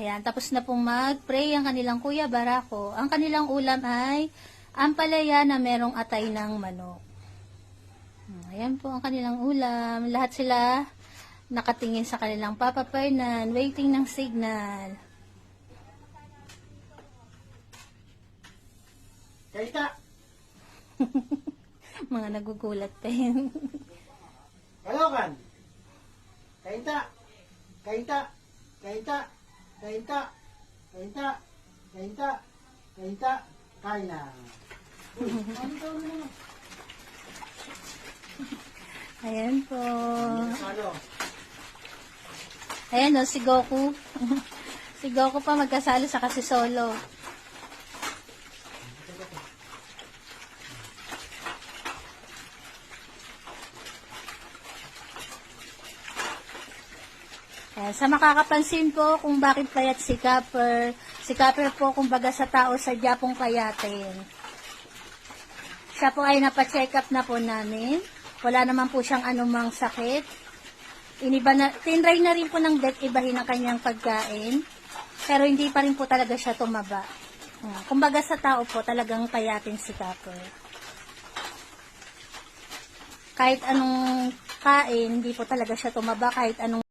Ayan, tapos na pong mag-pray ang kanilang Kuya Barako. Ang kanilang ulam ay ampalaya na merong atay ng manok. Ayan po ang kanilang ulam. Lahat sila nakatingin sa kanilang Papa Fernan, waiting ng signal. Kaita! Mga nagugulat pa yun. Kalokan! Kaita! Kaita! Kaita! Kaita! Kaita! Kaita! Kaita! Kain na! Ayan po. Ano? Ayan o, si Goku. Si Goku pa magkasalo sa kasi solo. Sa makakapansin po kung bakit payat si Copper po kumbaga sa tao sadya pong payatin. Siya po ay napacheck up na po namin. Wala naman po siyang anumang sakit. Tinry na rin po ng vet ibahin ang kanyang pagkain. Pero hindi pa rin po talaga siya tumaba. Kumbaga sa tao po talagang payatin si Copper. Kahit anong kain, hindi po talaga siya tumaba. Kahit anong